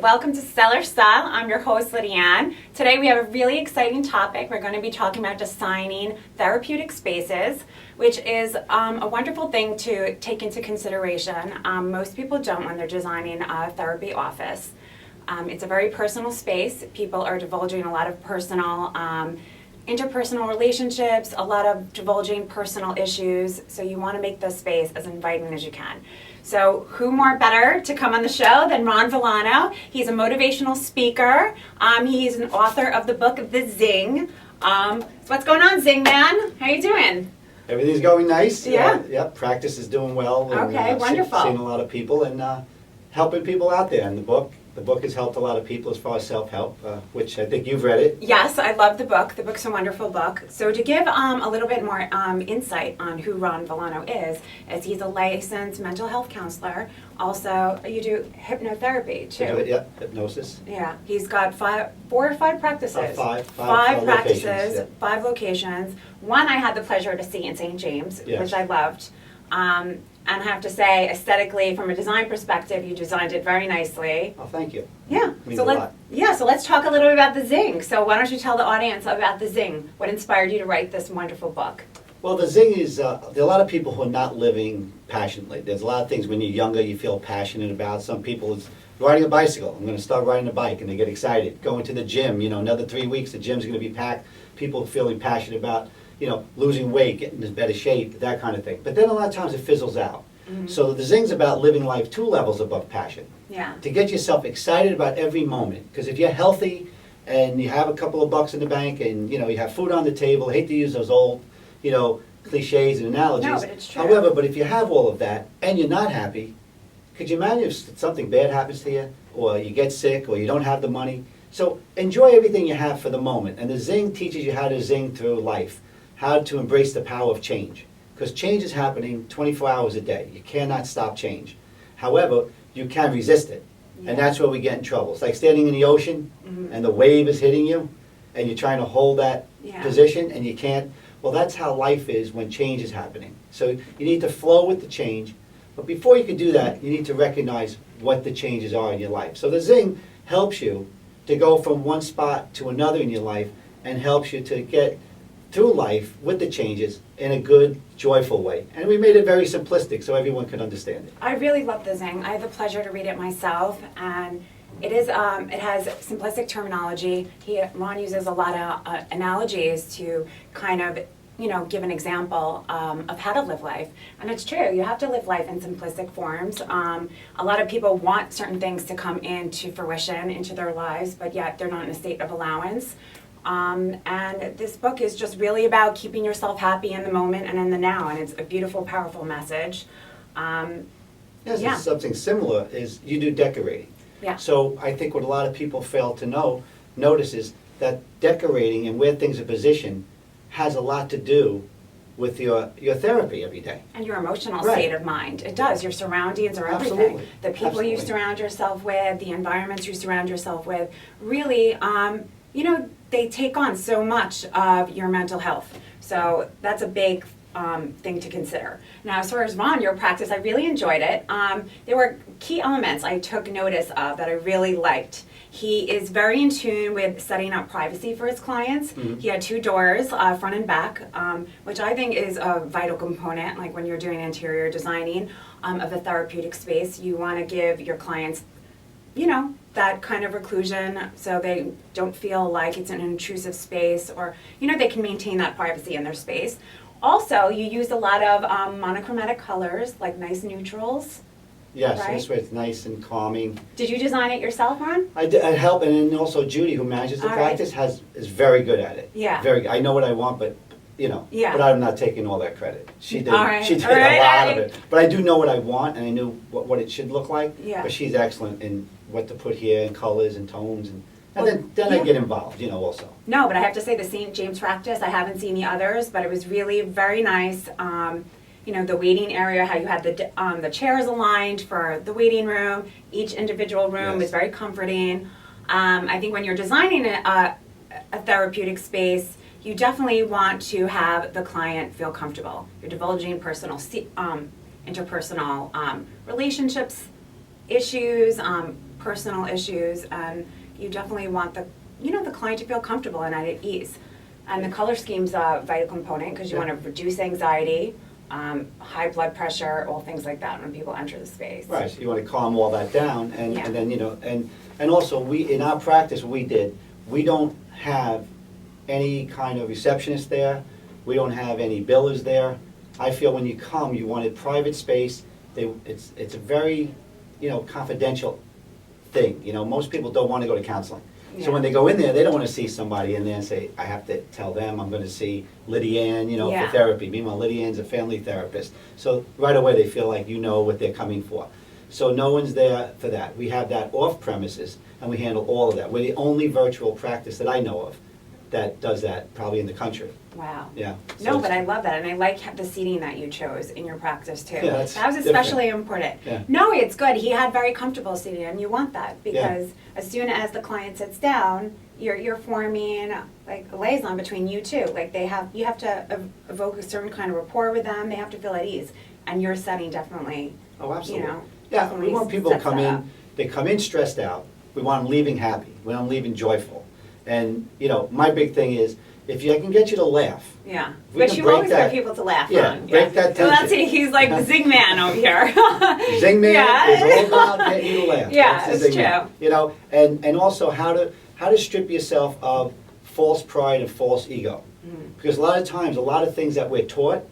welcome to Stellar Style. I'm your host, Lydia Ann. Today we have a really exciting topic. We're going to be talking about designing therapeutic spaces, which is a wonderful thing to take into consideration. Most people don't when they're designing a therapy office. It's a very personal space. People are divulging a lot of personal interpersonal relationships, a lot of divulging personal issues, so you want to make the space as inviting as you can. So who more better to come on the show than Ron Villano? He's a motivational speaker. He's an author of the book, The Zing. So what's going on, Zing Man? How you doing? Everything's going nice. Yeah? Yep, practice is doing well. And, Okay, wonderful. Seeing a lot of people and helping people out there. And the book has helped a lot of people as far as self-help, which I think you've read it. Yes, I love the book. The book's a wonderful book. So to give a little bit more insight on who Ron Villano is he's a licensed mental health counselor. Also, you do hypnotherapy too. Yeah, hypnosis. Yeah, he's got 4 or 5 practices. Five practices, locations, yeah. 5 locations. One I had the pleasure to see in St. James, Yes. which I loved. And I have to say, aesthetically, from a design perspective, you designed it very nicely. Oh, thank you. Yeah. Means So a lot. let's talk a little bit about the Zing. So why don't you tell the audience about the Zing? What inspired you to write this wonderful book? Well, the Zing is, there are a lot of people who are not living passionately. There's a lot of things when you're younger you feel passionate about. Some people it's riding a bicycle. I'm going to start riding a bike, and they get excited. Going to the gym, another 3 weeks, the gym's going to be packed. People feeling passionate about, losing weight, getting in better shape, that kind of thing. But then a lot of times it fizzles out. Mm-hmm. So the Zing's about living life 2 levels above passion. Yeah. To get yourself excited about every moment. Because if you're healthy and you have a couple of bucks in the bank and, you have food on the table, I hate to use those old, cliches and analogies. No, but it's true. However, but if you have all of that and you're not happy, could you imagine if something bad happens to you, or you get sick, or you don't have the money? So enjoy everything you have for the moment. And the Zing teaches you how to zing through life, how to embrace the power of change. Because change is happening 24 hours a day. You cannot stop change. However, you can resist it. Yeah. And that's where we get in trouble. It's like standing in the ocean Mhm. and the wave is hitting you and you're trying to hold that Yeah. position and you can't. Well, that's how life is when change is happening. So you need to flow with the change. But before you can do that, you need to recognize what the changes are in your life. So the Zing helps you to go from one spot to another in your life and helps you to get through life with the changes in a good, joyful way. And we made it very simplistic so everyone could understand it. I really love the Zing. I had the pleasure to read it myself, and it has simplistic terminology. Ron uses a lot of analogies to kind of give an example of how to live life. And it's true, you have to live life in simplistic forms. A lot of people want certain things to come into fruition into their lives, but yet they're not in a state of allowance. And this book is just really about keeping yourself happy in the moment and in the now, and it's a beautiful, powerful message. Yes, Yeah. it's something similar is you do decorating. Yeah. So I think what a lot of people fail to notice is that decorating and where things are positioned has a lot to do with your therapy every day. And your emotional Right. state of mind. It does. Your surroundings are everything. Absolutely. The people you Absolutely. surround yourself with, the environments you surround yourself with, really, they take on so much of your mental health. So that's a big thing to consider. Now, as far as Ron, your practice, I really enjoyed it. There were key elements I took notice of that I really liked. He is very in tune with setting up privacy for his clients. Mhm. He had 2 doors, front and back, which I think is a vital component. Like when you're doing interior designing of a therapeutic space, you want to give your clients, that kind of reclusion so they don't feel like it's an intrusive space, or, they can maintain that privacy in their space. Also, you use a lot of monochromatic colors, like nice neutrals. Yes, Right. this way it's nice and calming. Did you design it yourself, Ron? I help, and then also Judy, who manages the All right. practice, is very good at it. Yeah. Very good. I know what I want, but Yeah. but I'm not taking all that credit. She did. All right. She did All right. a lot of it. But I do know what I want, and I knew what it should look like. Yeah. But she's excellent in what to put here, and colors and tones, and Well, then yeah. I get involved, also. No, but I have to say the St. James practice, I haven't seen the others, but it was really very nice. The waiting area, how you had the chairs aligned for the waiting room. Each individual room Yes. was very comforting. I think when you're designing a therapeutic space, you definitely want to have the client feel comfortable. You're divulging personal, interpersonal relationships issues, personal issues, and you definitely want the client to feel comfortable and at ease. And the color scheme's a vital component because you want to reduce anxiety, high blood pressure, all things like that when people enter the space. Right, so you want to calm all that down, and, Yeah. and then, and also, in our practice, we don't have any kind of receptionist there, we don't have any billers there. I feel when you come, you want a private space, it's a very, confidential thing, most people don't want to go to counseling. So when they go in there, they don't want to see somebody in there and say, I have to tell them I'm going to see Lydia Ann, Yeah. for therapy. Meanwhile, Lydia Ann's a family therapist. So right away, they feel like you know what they're coming for. So no one's there for that. We have that off premises, and we handle all of that. We're the only virtual practice that I know of that does that, probably in the country. Wow. Yeah. So No, it's- but I love that, and I like the seating that you chose in your practice too. Yeah, that's that was especially important. Yeah. No, it's good. He had very comfortable seating, and you want that because as soon as the client sits down, you're forming like a liaison between you two. Like you have to evoke a certain kind of rapport with them. They have to feel at ease, and your setting definitely. Oh, absolutely. You know, Yeah, we definitely want people to sets come that up. in, they come in stressed out, we want them leaving happy, we want them leaving joyful. And, my big thing is, if I can get you to laugh, Yeah, We which can you break always that- get people to laugh Yeah, on. break that So that's tension. he's like the zing man over here. Zing Man Yeah. is all about getting you to laugh. Yeah, That's the it's Zing true. Man. And also how to strip yourself of false pride and false ego. Mm. Because a lot of times, a lot of things that we're taught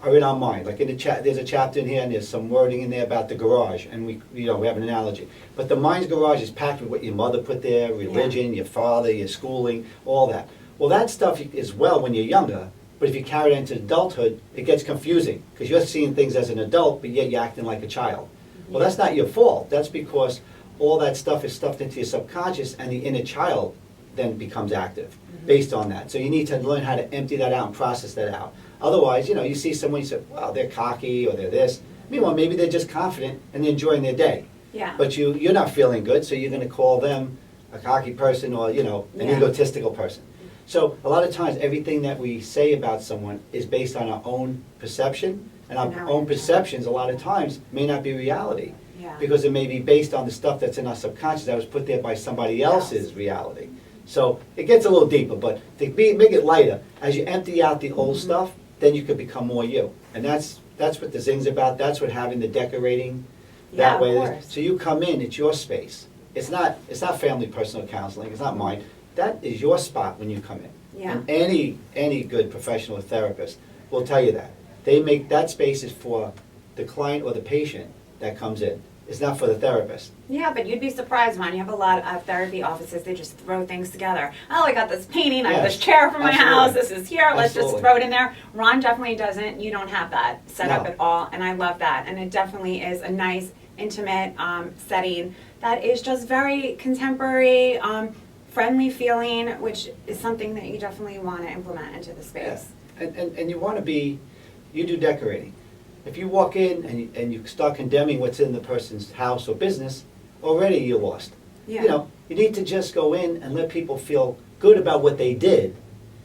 are in our mind. Like in the there's a chapter in here, and there's some wording in there about the garage, and we have an analogy. But the mind's garage is packed with what your mother put there, religion, your father, your schooling, all that. Well, that stuff is well when you're younger, but if you carry it into adulthood, it gets confusing, because you're seeing things as an adult, but yet you're acting like a child. Well, that's not your fault. That's because all that stuff is stuffed into your subconscious, and the inner child then becomes active based on that. So you need to learn how to empty that out and process that out. Otherwise, you see someone, you say, well, they're cocky or they're this. Meanwhile, maybe they're just confident and they're enjoying their day. Yeah. But you're not feeling good, so you're going to call them a cocky person or, an Yeah. egotistical person. So a lot of times, everything that we say about someone is based on our own perception, and our And how own we- perceptions, a lot of times, may not be reality. Yeah. Because it may be based on the stuff that's in our subconscious that was put there by somebody else's reality. So it gets a little deeper, but make it lighter, as you empty out the old stuff, then you could become more you. And that's what the Zing's about, that's what having the decorating Yeah, that of way. course. So you come in, it's your space. It's not family personal counseling, it's not mine. That is your spot when you come in. Yeah. And any good professional therapist will tell you that. They make that space is for the client or the patient that comes in. It's not for the therapist. Yeah, but you'd be surprised, man. You have a lot of therapy offices, they just throw things together. Oh, I got this painting, I have this Yes, chair for my absolutely. house, this is here, let's just Absolutely. throw it in there. Ron definitely doesn't, you don't have that set up No. at all, and I love that. And it definitely is a nice, intimate setting that is just very contemporary, friendly feeling, which is something that you definitely want to implement into the space. And you want to you do decorating. If you walk in and you start condemning what's in the person's house or business, already you're lost. Yeah. You need to just go in and let people feel good about what they did,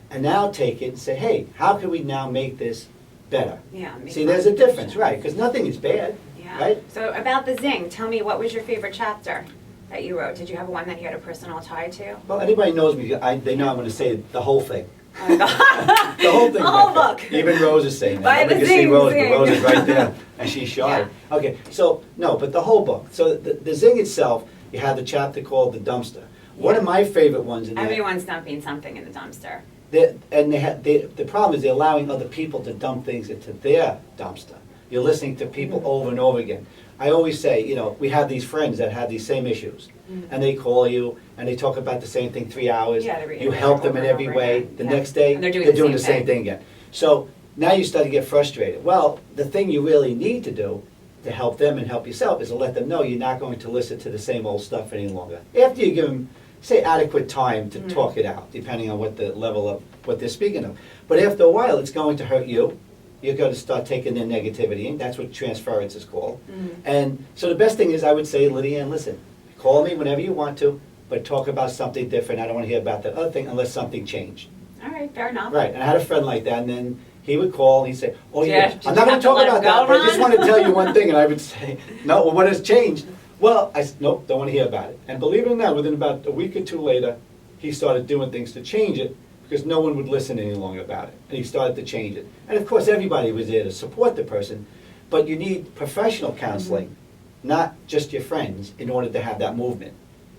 and now take it and say, hey, how can we now make this better? Yeah. make See, there's a difference, modifications. right? Because nothing is bad, Yeah. right? So about the Zing, tell me, what was your favorite chapter that you wrote? Did you have one that you had a personal tie to? Well, anybody knows me, they know I'm going to say the whole thing. Oh my God. The whole thing. The whole book. Even Rose is saying that. By Nobody the can see Zing, Rose, Zing. but Rose is right there, and she's shy. Okay, so, no, but the whole book. So the Zing itself, you have the chapter called The Dumpster. One Yeah. of my favorite ones in there. Everyone's dumping something in the dumpster. The problem is they're allowing other people to dump things into their dumpster. You're listening to people Mm-hmm. over and over again. I always say, we have these friends that have these same issues, and they call you, and they talk about the same thing 3 hours. Mm-hmm. Yeah, they You reiterate help them over in and every over way. again. The Yeah. next day, And they're doing the the same same thing again. So now you start to get frustrated. Well, the thing you really need to do to help them and help yourself is to let them know you're not going to listen to the same old stuff any longer. After you give them, say, adequate time to talk it out, depending on what the level of what they're speaking of. But after a while, it's going to hurt you. You're going to start taking their negativity in. That's what transference is called. And so the best thing is, I would say, Lydia Ann, listen, call me whenever you want to, but talk about something different. I don't want to hear about that other thing unless something changed. All right, fair enough. Right, and I had a friend like that, and then he would call and he'd say, oh Yeah, yeah, did I'm you not going have to to talk let about him that, go, but I just Ron? want to tell you one thing, and I would say, no, well, what has changed? Well, I said, nope, don't want to hear about it. And believe it or not, within about a week or two later, he started doing things to change it because no one would listen any longer about it. And he started to change it. And of course, everybody was there to support the person, but you need professional counseling, not just your friends, in order to have that movement.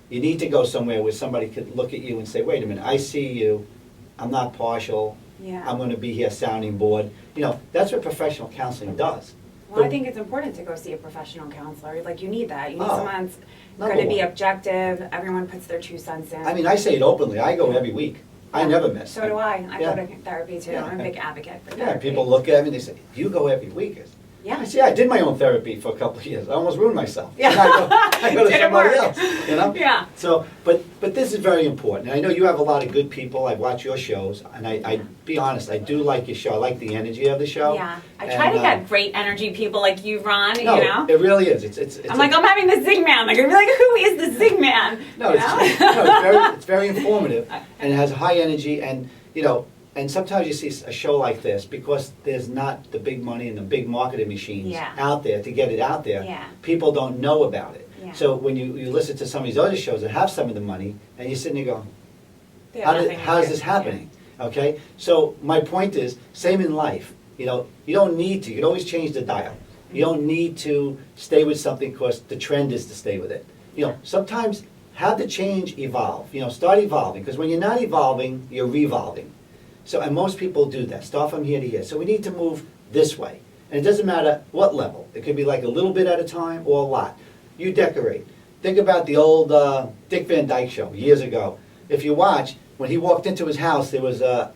You need to go somewhere where somebody could look at you and say, wait a minute, I see you, I'm not partial, Yeah. I'm going to be here sounding board. You know, that's what professional counseling does. Well, I think it's important to go see a professional counselor. Like, you need that. You need Oh, someone that's number going to be one. objective. Everyone puts their 2 cents in. I mean, I say it openly, I go every week. I never miss. So do I. I Yeah. go to therapy too. Yeah. I'm a big advocate for Yeah, therapy. people look at me and they say, you go every week? Yeah. I say, yeah, I did my own therapy for a couple of years. I almost ruined myself. Yeah. I go to Didn't somebody work. else, you know? Yeah. So, but this is very important. And I know you have a lot of good people. I watch your shows, and I be honest, I do like your show. I like the energy of the show. Yeah. I try to get great energy people like you, Ron, No, you know? it really is. It's I'm like, I'm having the Zing Man. Like, I'm like, who is the Zing Man? No, You it's, know? no, it's very informative, and it has high energy, and, you know, and sometimes you see a show like this, because there's not the big money and the big marketing machines Yeah. out there to get it out there, Yeah. people don't know about it. Yeah. So when you listen to some of these other shows that have some of the money, and you're sitting there going, They have nothing to how is do. this happening? Okay, so my point is, same in life. You know, you don't need to. You can always change the dial. You don't need to stay with something because the trend is to stay with it. You know, sometimes have the change evolve. You know, start evolving, because when you're not evolving, you're revolving. So, and most people do that. Start from here to here. So we need to move this way, and it doesn't matter what level. It could be like a little bit at a time or a lot. You decorate. Think about the old Dick Van Dyke Show years ago. If you watch, when he walked into his house, there was a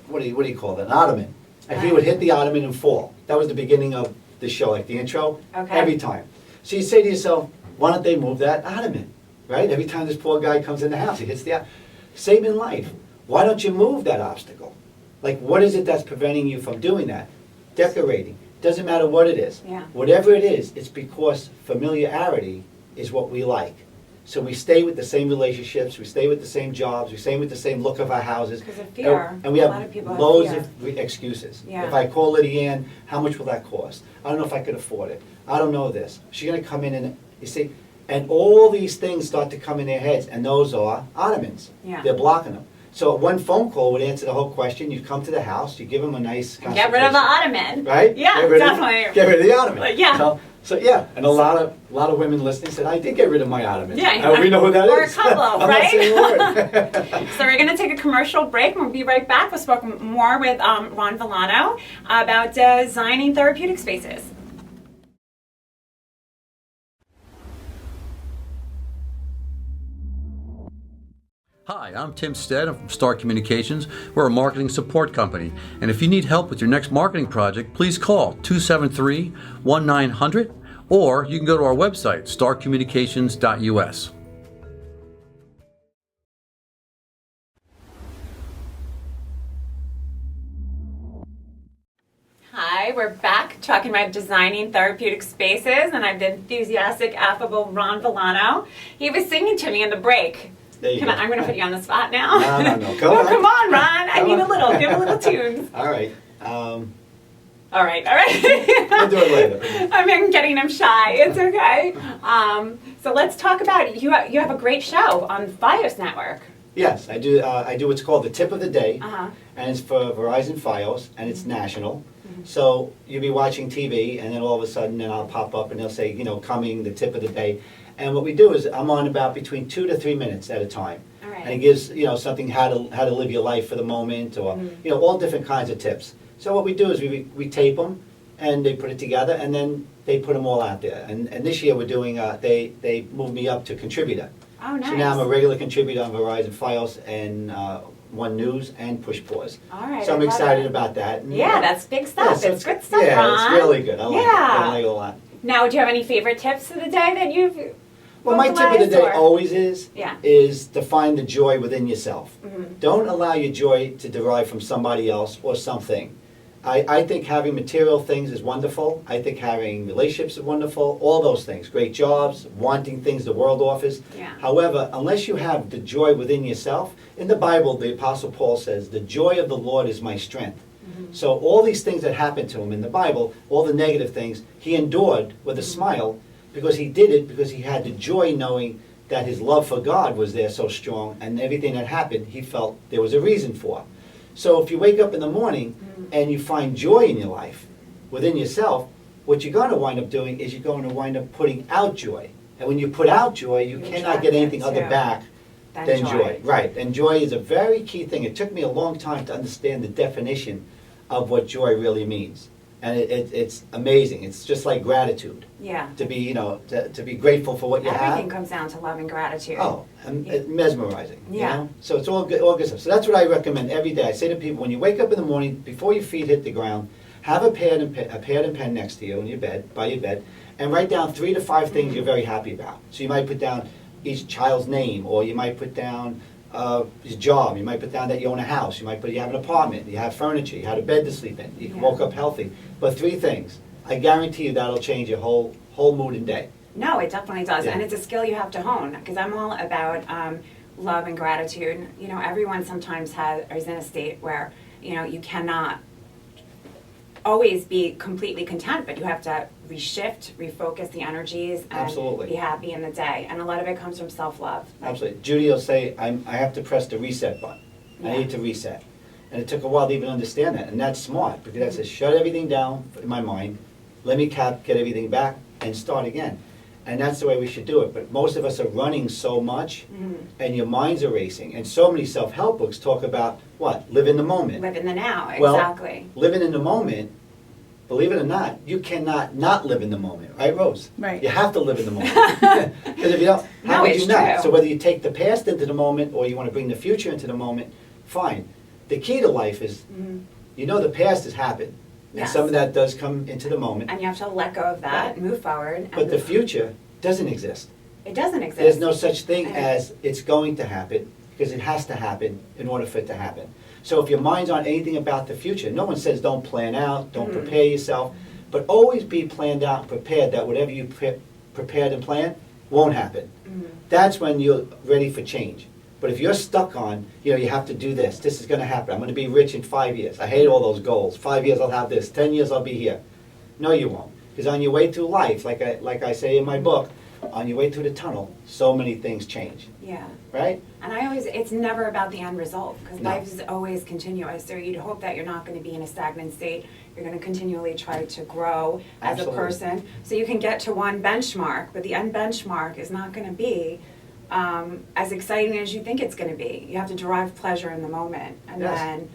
what do you call it? An ottoman, and he would hit the ottoman and fall. That was the beginning of the show, like the intro. Okay. Every time. So you say to yourself, why don't they move that ottoman? Right? Every time this poor guy comes in the house, he hits the ottoman. Same in life. Why don't you move that obstacle? Like, what is it that's preventing you from doing that? Decorating. Doesn't matter what it is. Yeah. Whatever it is, it's because familiarity is what we like. So we stay with the same relationships, we stay with the same jobs, we stay with the same look of our houses. Because of fear. And we A have lot of people have loads fear. of excuses. Yeah. If I call Lydia Ann, how much will that cost? I don't know if I could afford it. I don't know this. She's gonna come in and, you see, and all these things start to come in their heads, and those are ottomans. Yeah. They're blocking them. So one phone call would answer the whole question. You'd come to the house, you give them a nice And get rid of the consultation. ottoman. Right? Yeah, Get rid of- definitely. Get rid of the ottoman. Like, yeah. So yeah, and a lot of women listening said, I did get rid of my ottoman. Yeah, We know who that is. or a couple, I'm not right? saying a word. So we're going to take a commercial break, and we'll be right back. We'll speak more with Ron Villano about designing therapeutic spaces. Hi, I'm Tim Stead. I'm from Star Communications. We're a marketing support company. And if you need help with your next marketing project, please call 273-1900, or you can go to our website, starcommunications.us. Hi, we're back talking about designing therapeutic spaces, and I'm the enthusiastic, affable Ron Villano. He was singing to me in the break. There you go. I'm going to put you on the spot now. No. Go Oh, on. come on, Ron. I Come need on. a little. Give a little tunes. All right. All right. We'll do it later. I'm getting him shy. It's okay. So let's talk about you have a great show on Fios Network. Yes, I do. I do what's called the tip of the day, Uh-huh. and it's for Verizon Fios, and it's national. So you'll be watching TV, and then all of a sudden, then I'll pop up, and they'll say, you know, coming the tip of the day. And what we do is I'm on about between 2 to 3 minutes at a time. All right. And it gives, you know, something how to live your life for the moment, or you know, all different kinds of tips. So what we do is we tape them, and they put it together, and then they put them all out there. And this year we're doing they moved me up to contributor. Oh, nice. So now I'm a regular contributor on Verizon Fios and One News and Push Pause. All right, So I'm I love excited it. about that. And, Yeah, that's big stuff. so it's good stuff, Yeah, Ron. it's really good. I like it. I like it a lot. Now, do you have any favorite tips of the day that you've Well, my tip of the vocalized, day or- always is Yeah. to find the joy within yourself. Mhm. Don't allow your joy to derive from somebody else or something. I think having material things is wonderful. I think having relationships is wonderful. All those things, great jobs, wanting things the world offers. Yeah. However, unless you have the joy within yourself, in the Bible, the Apostle Paul says, "The joy of the Lord is my strength." So all these things that happened to him in the Bible, all the negative things, he endured with a smile because he did it because he had the joy knowing that his love for God was there so strong, and everything that happened, he felt there was a reason for. So if you wake up in the morning and you find joy in your life, within yourself, what you're going to wind up doing is you're going to wind up putting out joy. And when you put out joy, you cannot attract get it, anything other too. back Then than joy. Right, and joy is a very key thing. It took me a long time to understand the definition of what joy really means. And it's amazing. It's just like gratitude. Yeah. To be, to be grateful for what you Everything have. comes down to love and gratitude. Oh, mesmerizing. Yeah. So it's all good stuff. So that's what I recommend every day. I say to people, when you wake up in the morning, before your feet hit the ground, have a pad and pen next to you in your bed, by your bed, and write down 3 to 5 things you're very happy about. So you might put down each child's name, or you might put down his job. You might put down that you own a house. You might put you have an apartment. You have furniture. You had a bed to sleep in. You Yeah. woke up healthy. But 3 things. I guarantee you that'll change your whole mood and day. No, it definitely does, Yeah. and it's a skill you have to hone. Because I'm all about love and gratitude. You know, everyone sometimes is in a state where you cannot always be completely content, but you have to reshift, refocus the energies, and Absolutely. be happy in the day. And a lot of it comes from self-love. Absolutely. Judy will say, I have to press the reset button. I Yeah. need to reset. And it took a while to even understand that. And that's smart, because that says, shut everything down in my mind, let me get everything back, and start again. And that's the way we should do it. But most of us are running so much, and your minds are racing. And so many self-help books talk about, what? Live in the moment. Live in the now, Well, exactly. Living in the moment, believe it or not, you cannot not live in the moment, right, Rose? Right. You have to live in the moment. Because if you don't, how No, would it's you not? true. So whether you take the past into the moment or you want to bring the future into the moment, fine. The key to life is, the past has happened. And Yes. some of that does come into the moment. And you have to let go of that, Right. move forward. But the future doesn't exist. It doesn't exist. There's no such thing And- as it's going to happen, because it has to happen in order for it to happen. So if your mind's on anything about the future, no one says don't plan out, don't prepare yourself, but always be planned out and prepared that whatever you prepared and planned won't happen. That's when you're ready for change. But if you're stuck on, you have to do this is going to happen, I'm going to be rich in 5 years. I hate all those goals. 5 years I'll have this, 10 years I'll be here. No, you won't. Because on your way through life, like I say in my book, on your way through the tunnel, so many things change, Yeah. right? And it's never about the end result, because No. life is always continuous. So you'd hope that you're not going to be in a stagnant state. You're going to continually try to grow as Absolutely. a person. So you can get to one benchmark, but the end benchmark is not going to be as exciting as you think it's going to be. You have to derive pleasure in the moment. And Yes. then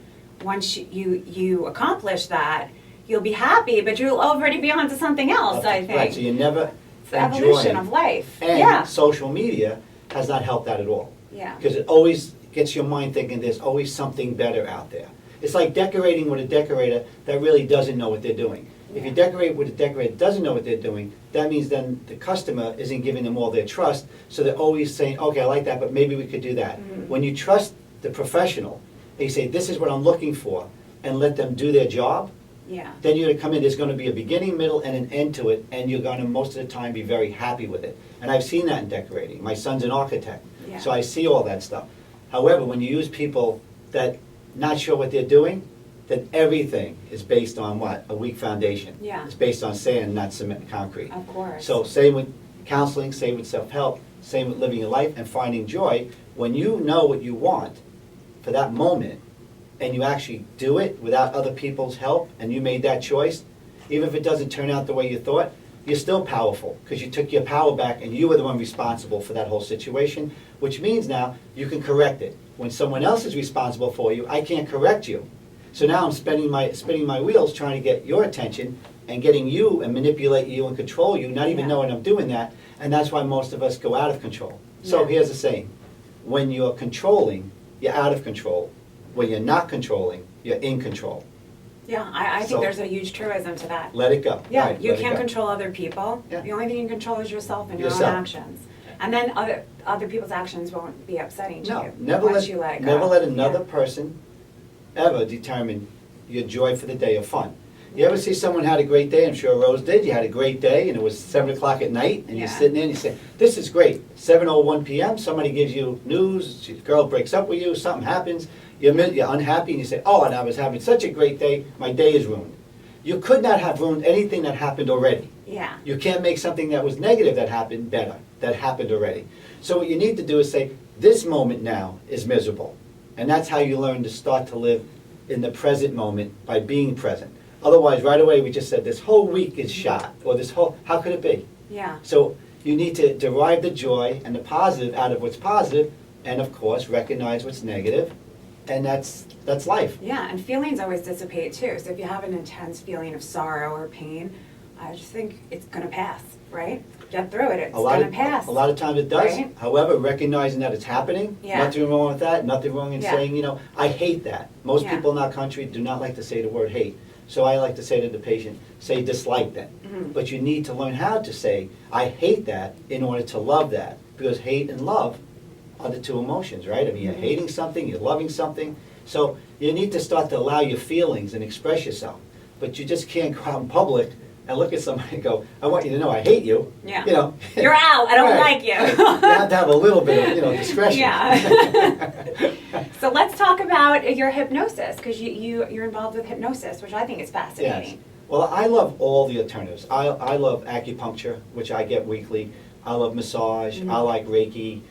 once you accomplish that, you'll be happy, but you'll already be on to something else, I think. Right, so you never It's the evolution of life. And Yeah. social media has not helped that at all. Yeah. Because it always gets your mind thinking there's always something better out there. It's like decorating with a decorator that really doesn't know what they're doing. If you decorate with a decorator that doesn't know what they're doing, that means then the customer isn't giving them all their trust, so they're always saying, okay, I like that, but maybe we could do that. When you trust the professional, they say, this is what I'm looking for, and let them do their job, Yeah. then you're gonna come in, there's gonna be a beginning, middle, and an end to it, and you're gonna, most of the time, be very happy with it. And I've seen that in decorating. My son's an architect, Yeah. so I see all that stuff. However, when you use people that not sure what they're doing, then everything is based on what? A weak foundation. Yeah. It's based on sand, not cement and concrete. Of course. So same with counseling, same with self-help, same with living your life and finding joy. When you know what you want for that moment, and you actually do it without other people's help, and you made that choice, even if it doesn't turn out the way you thought, you're still powerful, because you took your power back and you were the one responsible for that whole situation, which means now you can correct it. When someone else is responsible for you, I can't correct you. So now I'm spinning my wheels trying to get your attention and getting you and manipulate you and control you, not even Yeah. knowing I'm doing that, and that's why most of us go out of control. So Yeah. here's the saying, when you're controlling, you're out of control. When you're not controlling, you're in control. Yeah, I think So- there's a huge truism to that. Let it go. Yeah, Right, you let it can't go. control other people. Yeah. The only thing you can control is yourself and your Yourself. own actions. And then other people's actions won't be upsetting to No, you never once you let it go. never let another Yeah. person ever determine your joy for the day or fun. You ever see someone had a great day? I'm sure Rose did. You had a great day, and it was 7 o'clock at night, and you're Yeah. sitting there and you say, "This is great." 7:01 p.m. Somebody gives you news. The girl breaks up with you. Something happens. You're unhappy, and you say, "Oh, and I was having such a great day. My day is ruined." you could not have ruined anything that happened already. Yeah. You can't make something that was negative that happened better, that happened already. So what you need to do is say, this moment now is miserable. And that's how you learn to start to live in the present moment by being present. Otherwise, right away, we just said, this whole week is shot, or this whole, how could it be? Yeah. So you need to derive the joy and the positive out of what's positive, and of course, recognize what's negative, and that's life. Yeah, and feelings always dissipate too. So if you have an intense feeling of sorrow or pain, I just think it's gonna pass, right? Get through it, it's gonna pass. A lot of times it does. Right? However, recognizing that it's happening, Yeah. nothing wrong with that, nothing wrong in Yeah. saying, I hate that. Most Yeah. people in our country do not like to say the word hate. So I like to say to the patient, say dislike then. Mhm. But you need to learn how to say, I hate that, in order to love that. Because hate and love are the two emotions, right? I mean, you're Mhm. hating something, you're loving something. So you need to start to allow your feelings and express yourself. But you just can't go out in public and look at somebody and go, I want you to know I hate you. Yeah. You know. You're out, I don't Right. like you. You have to have a little bit of, discretion. Yeah. So let's talk about your hypnosis, because you're involved with hypnosis, which I think is Yes. fascinating. Well, I love all the alternatives. I love acupuncture, which I get weekly. I love massage. Mhm. I like Reiki.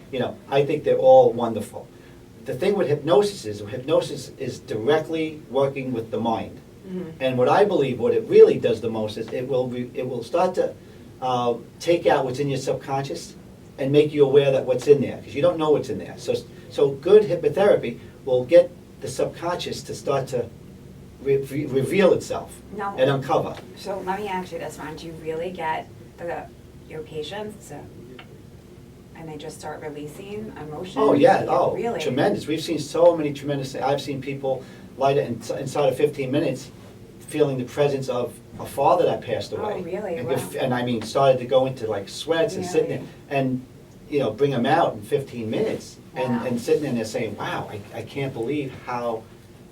I think they're all wonderful. The thing with hypnosis is directly working with the mind. Mhm. And what I believe, what it really does the most is it will start to take out what's in your subconscious and make you aware that what's in there, because you don't know what's in there. So good hypnotherapy will get the subconscious to start to reveal itself No. and uncover. So let me ask you this, Ron, do you really get your patients and they just start releasing emotions? Oh, yeah, Really? tremendous. We've seen so many tremendous things. I've seen people light it inside of 15 minutes feeling the presence of a father that passed away. Oh, really? And, Wow. and I mean, started to go into like sweats and sitting there, and, bring them out in 15 minutes. Wow. And sitting in there saying, wow, I can't believe how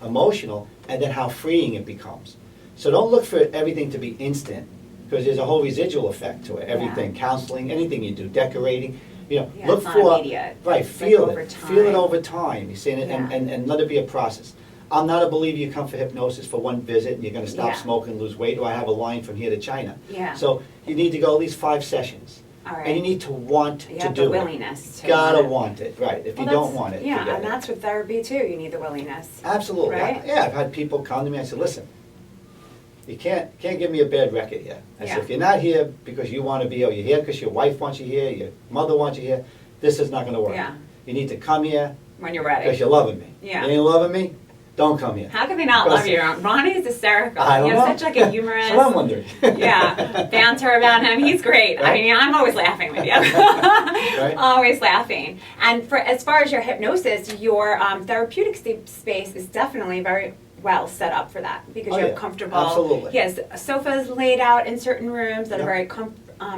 emotional, and then how freeing it becomes. So don't look for everything to be instant, because there's a whole residual effect to it. Everything, counseling, anything you do, decorating, Yeah, look it's not for, immediate. right, It's like feel over it, feel it time. over time. You see, Yeah. and let it be a process. I'm not a believer you come for hypnosis for one visit and you're going to stop Yeah. smoking, lose weight, or I have a line from here to China. Yeah. So you need to go at least 5 sessions. All right. And you need to want You to have do the it. willingness to Gotta want it. want it, right. If you Well, don't that's- want it, Yeah, forget and it. that's with therapy too, you need the willingness. Absolutely. Right? I've had people come to me, I said, listen, you can't give me a bad record here. I said, Yeah. if you're not here because you want to be, or you're here because your wife wants you here, your mother wants you here, this is not gonna work. Yeah. You need to come here When you're because ready. you're loving me. Yeah. You ain't loving me? Don't come here. How can they not love you? Ronnie's hysterical. I don't You have know. such like a humorous, So I'm wondering. yeah, banter about him. He's great. I Right? mean, I'm always laughing with you. Always laughing. And as far as your hypnosis, your therapeutic space is definitely very well set up for that, because Oh, you're yeah. comfortable. Absolutely. Yes, sofas laid out in certain rooms that are Yeah. very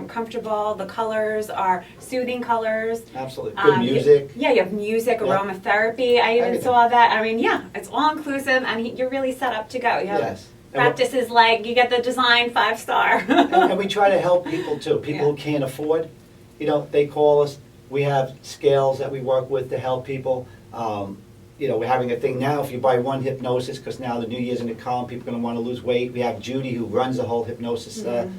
comfortable. The colors are soothing colors. Absolutely. Good You- music. yeah, you have music, Yeah. aromatherapy. I even Everything. saw that. I mean, yeah, it's all inclusive, and you're really set up to go. You have Yes. And we're- practices like you get the design 5-star. And we try to help people too, people Yeah. who can't afford, they call us, we have scales that we work with to help people. We're having a thing now, if you buy one hypnosis, because now the new year's gonna come, people are gonna wanna lose weight. We have Judy, who runs the whole hypnosis Mhm.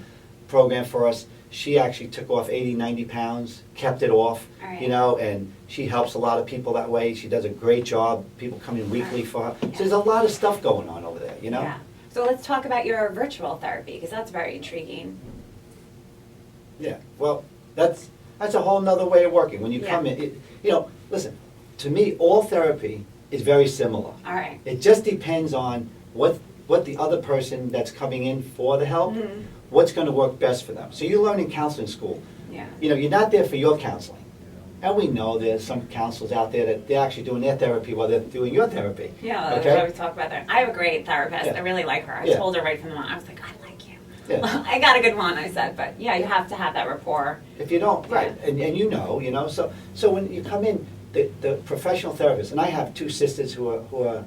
program for us. She actually took off 80, 90 pounds, kept it off, All right. and she helps a lot of people that way. She does a great job, people come in weekly for her. Yeah. So there's a lot of stuff going on over there, Yeah. So let's talk about your virtual therapy, because that's very intriguing. Yeah, well, that's a whole nother way of working. When you Yeah. come in, listen, to me, all therapy is very similar. All right. It just depends on what the other person that's coming in for the help, Mhm. what's gonna work best for them. So you learn in counseling school, Yeah. you're not there for your counseling. And we know there's some counselors out there that they're actually doing their therapy while they're doing your therapy. Yeah, Okay? I always talk about that. I have a great therapist. Yeah. I really like her. I Yeah. told her right from the moment. I was like, I like you. Yeah. I got a good one, I said. But yeah, you have to have that rapport. If you don't, right, and so when you come in, the professional therapist, and I have 2 sisters who are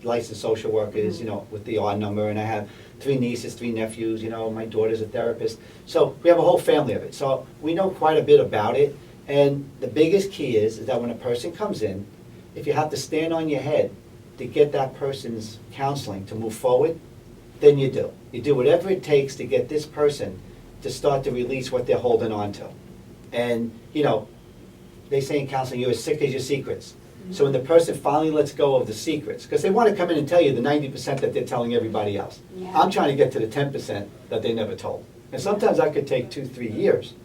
licensed social workers, with the odd number, and I have 3 nieces, 3 nephews, my daughter's a therapist. So we have a whole family of it. So we know quite a bit about it, and the biggest key is that when a person comes in, if you have to stand on your head to get that person's counseling to move forward, then you do. You do whatever it takes to get this person to start to release what they're holding on to. And, you know, they say in counseling, you're as sick as your secrets. So when the person finally lets go of the secrets, because they want to come in and tell you the 90% that they're telling everybody else. Yeah. I'm trying to get to the 10% that they never told. And sometimes that could take 2-3 years.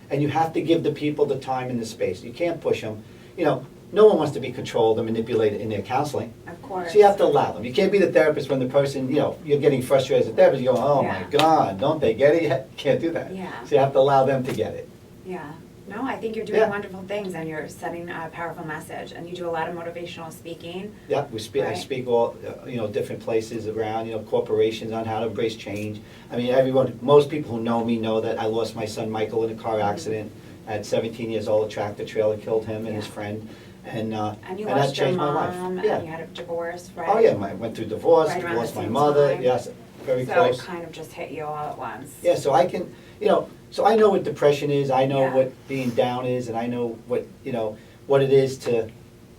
And you have to give the people the time and the space. You can't push them. You know, no one wants to be controlled or manipulated in their counseling. Of course. So you have to allow them. You can't be the therapist when the person, you know, you're getting frustrated as a therapist. You go, oh Yeah. my God, don't they get it yet? You can't do that. Yeah. So you have to allow them to get it. Yeah. No, I think you're doing Yeah. wonderful things and you're setting a powerful message. And you do a lot of motivational speaking. Yeah, we speak. I Right. speak all, you know, different places around, you know, corporations on how to embrace change. I mean, everyone, most people who know me know that I lost my son Michael in a car accident at 17 years old. A tractor trailer killed him and his Yeah. friend, and And you that lost your changed my life. mom Yeah. and you had a divorce, right? Oh yeah, I went through divorce, Right around lost the my same mother. time. Yes, very So close. it kind of just hit you all at once. Yeah, so I can, you know, so I know what depression is, I know Yeah. what being down is, and I know what, you know, what it is to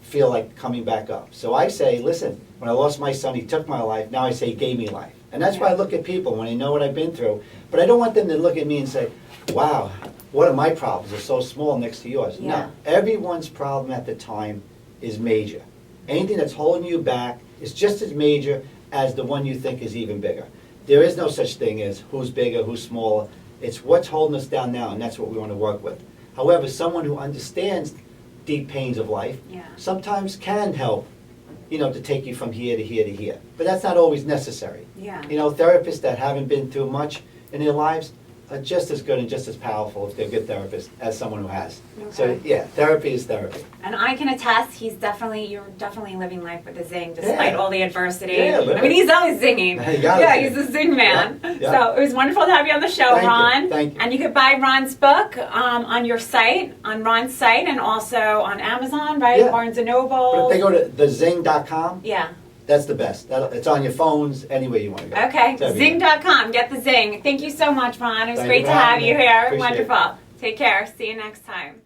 feel like coming back up. So I say, listen, when I lost my son, he took my life, now I say he gave me life. And that's why I Yeah. look at people when they know what I've been through. But I don't want them to look at me and say, wow, one of my problems is so small next to yours. Yeah. No, everyone's problem at the time is major. Anything that's holding you back is just as major as the one you think is even bigger. There is no such thing as who's bigger, who's smaller. It's what's holding us down now, and that's what we want to work with. However, someone who understands deep pains of life Yeah. sometimes can help, you know, to take you from here to here to here. But that's not always necessary. Yeah. You know, therapists that haven't been through much in their lives are just as good and just as powerful if they're good therapists as someone who has. So, Okay. yeah, therapy is therapy. And I can attest, you're definitely living life with a zing despite Yeah. all the adversity. Yeah, live I mean, it. he's always zinging. You gotta Yeah, zing. he's a zing man. Yeah, yeah. So it was wonderful to have you on the show, Thank you, Ron. thank you. And you could buy Ron's book on your site, on Ron's site, and also on Amazon, right? Yeah. Barnes and Noble. But if they go to thezing.com, Yeah. that's the best. It's on your phones, anywhere you want to go. Okay. It's everywhere. Zing.com. Get the zing. Thank you so much, Ron. It was Thank great you to for have having you me. here. Appreciate it. Wonderful. Take care. See you next time.